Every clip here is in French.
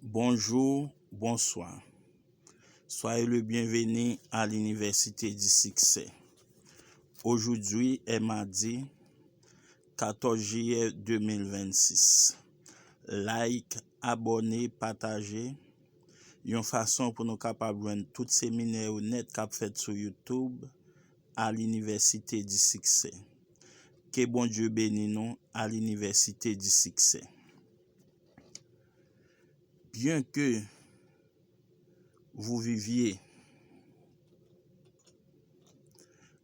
Bonjour, bonsoir. Soyez le bienvenu à l'Université du Succès. Aujourd'hui est mardi 14 juillet 2026. Like, abonnez, partagez. Une façon pour nous capables de joindre tous ces séminaires net qu'a fait sur YouTube à l'Université du Succès. Que bon Dieu bénisse nous à l'Université du Succès. Bien que vous viviez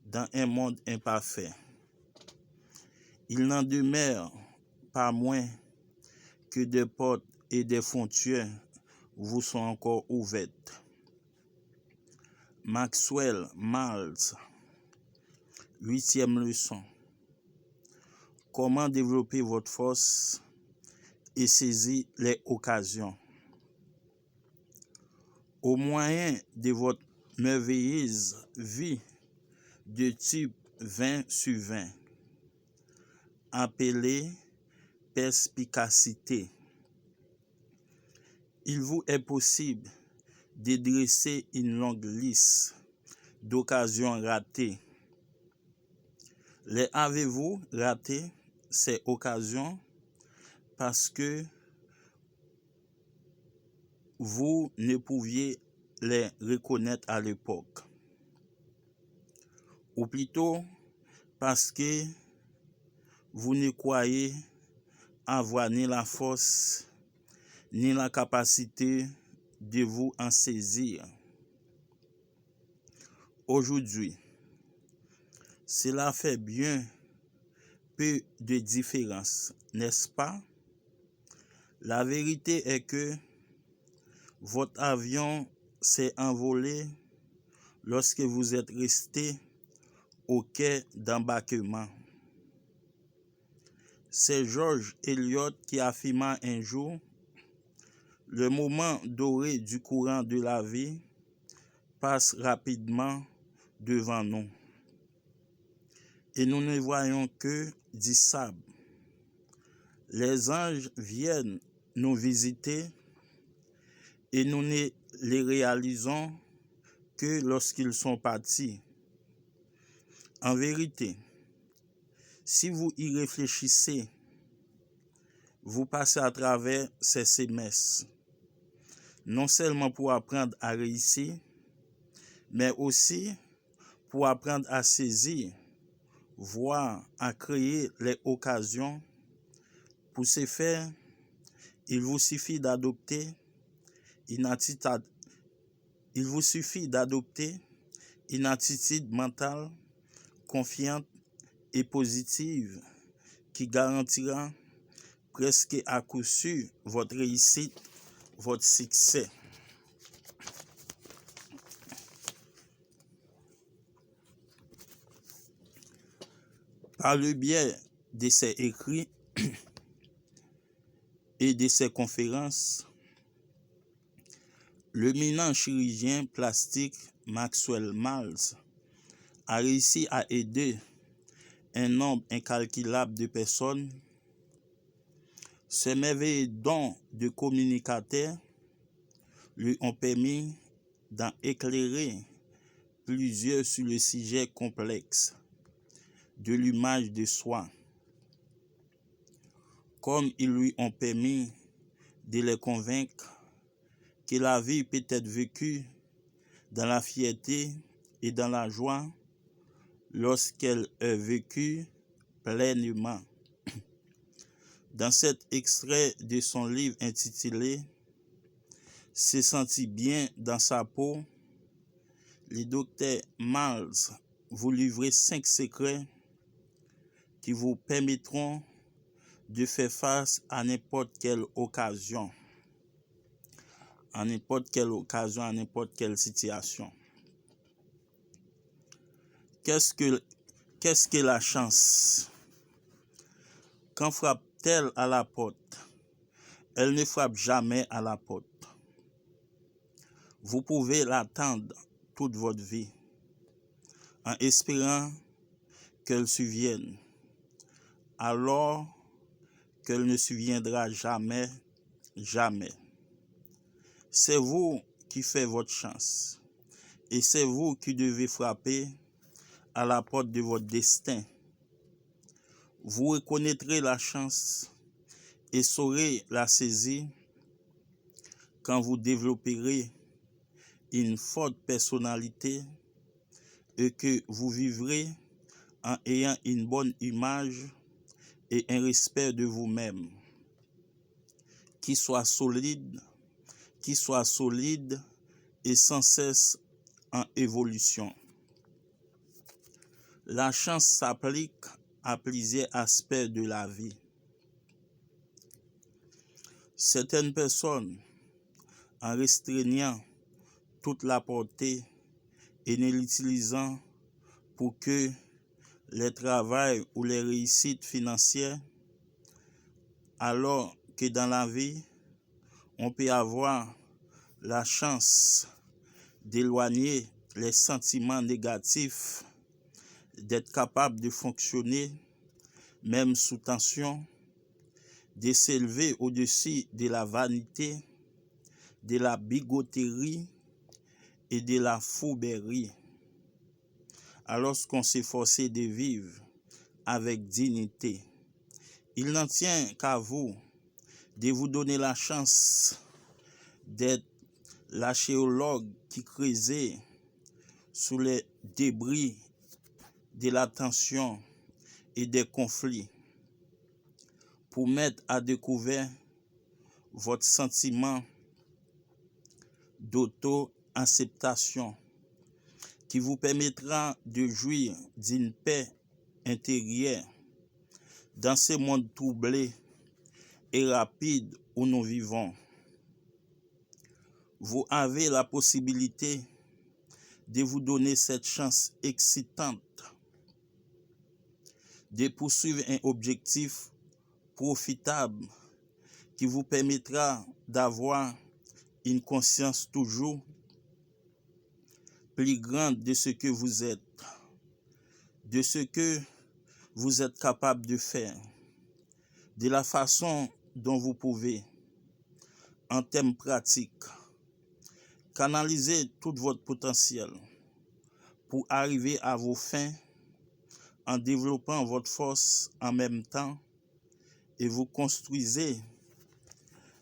dans un monde imparfait, il n'en demeure pas moins que des portes et des frontières vous sont encore ouvertes. Maxwell Maltz, 8e leçon. Comment développer votre force et saisir les occasions. Au moyen de votre merveilleuse vie de type 20/20, appelée perspicacité, il vous est possible de dresser une longue liste d'occasions ratées. Les avez-vous raté ces occasions parce que vous ne pouviez les reconnaître à l'époque, ou plutôt parce que vous ne croyez avoir ni la force ni la capacité de vous en saisir. Aujourd'hui, cela fait bien peu de différence, n'est-ce pas? La vérité est que votre avion s'est envolé lorsque vous êtes resté au quai d'embarquement. C'est George Eliot qui affirma un jour: le moment doré du courant de la vie passe rapidement devant nous et nous ne voyons que du sable. Les anges viennent nous visiter et nous ne les réalisons que lorsqu'ils sont partis. En vérité, si vous y réfléchissez, vous passez à travers ces semestres, non seulement pour apprendre à réussir, mais aussi pour apprendre à saisir, voire à créer les occasions. Pour ce faire, il vous suffit d'adopter une attitude mentale confiante et positive qui garantira presque à coup sûr votre réussite, votre succès. Par le biais de ses écrits et de ses conférences, le l'éminent chirurgien plastique Maxwell Maltz a réussi à aider un nombre incalculable de personnes. Ses merveilleux dons de communicateur lui ont permis d'en éclairer plusieurs sur le sujet complexe de l'image de soi, comme ils lui ont permis de les convaincre que la vie peut être vécue dans la fierté et dans la joie lorsqu'elle est vécue pleinement. Dans cet extrait de son livre intitulé « Se sentir bien dans sa peau », le docteur Maltz vous livre 5 secrets qui vous permettront de faire face à n'importe quelle occasion, à n'importe quelle situation. Qu'est-ce que la chance? Quand frappe-t-elle à la porte? Elle ne frappe jamais à la porte. Vous pouvez l'attendre toute votre vie en espérant qu'elle survienne, alors qu'elle ne surviendra jamais, jamais. C'est vous qui faites votre chance. Et c'est vous qui devez frapper à la porte de votre destin. Vous reconnaîtrez la chance et saurez la saisir quand vous développerez une forte personnalité et que vous vivrez en ayant une bonne image et un respect de vous-même qui soit solide et sans cesse en évolution. La chance s'applique à plusieurs aspects de la vie. Certaines personnes, en restreignant toute la portée et ne l'utilisant pour que les travails ou les réussites financières, alors que dans la vie, on peut avoir la chance d'éloigner les sentiments négatifs, d'être capable de fonctionner même sous tension, de s'élever au-dessus de la vanité, de la bigoterie et de la fourberie. Alors qu'on s'efforce de vivre avec dignité, il n'en tient qu'à vous de vous donner la chance d'être l'archéologue qui creusait sous les débris de la tension et des conflits pour mettre à découvert votre sentiment d'auto-acceptation qui vous permettra de jouir d'une paix intérieure dans ce monde troublé et rapide où nous vivons. Vous avez la possibilité de vous donner cette chance excitante de poursuivre un objectif profitable qui vous permettra d'avoir une conscience toujours plus grande de ce que vous êtes, de ce que vous êtes capable de faire, de la façon dont vous pouvez, en termes pratiques, canaliser tout votre potentiel pour arriver à vos fins en développant votre force en même temps et vous construisez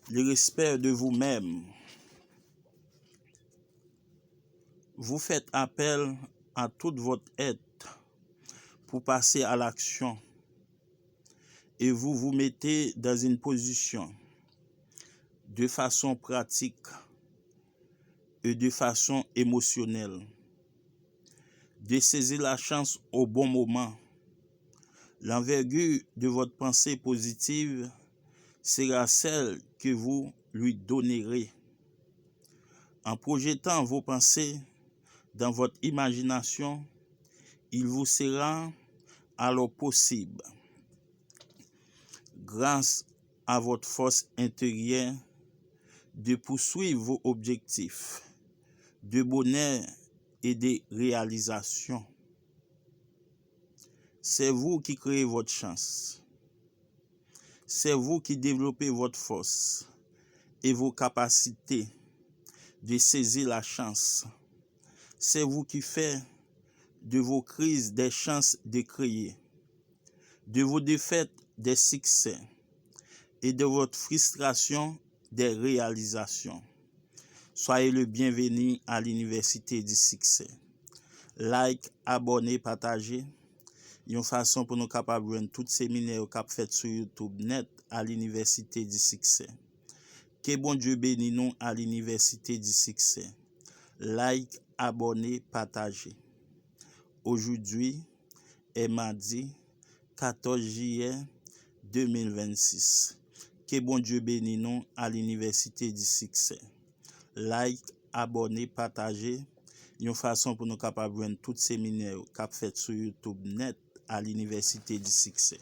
le respect de vous-même. Vous faites appel à toute votre être pour passer à l'action et vous vous mettez dans une position de façon pratique et de façon émotionnelle de saisir la chance au bon moment. L'envergure de votre pensée positive sera celle que vous lui donnerez. En projetant vos pensées dans votre imagination, il vous sera alors possible, grâce à votre force intérieure, de poursuivre vos objectifs de bonheur et de réalisation. C'est vous qui créez votre chance. C'est vous qui développez votre force et vos capacités de saisir la chance. C'est vous qui faites de vos crises des chances de créer, de vos défaites des succès et de votre frustration des réalisations. Soyez le bienvenu à l'Université du Succès. Like, abonnez, partagez. Une façon pour nous capables de joindre tous ces séminaires qui fait sur YouTube net à l'Université du Succès. Que bon Dieu bénisse nous à l'Université du Succès. Like, abonnez, partagez. Aujourd'hui est mardi 14 juillet 2026. Que bon Dieu bénisse nous à l'Université du Succès. Like, abonnez, partagez. Une façon pour nous capables de joindre tous ces séminaires qui fait sur YouTube net à l'Université du Succès.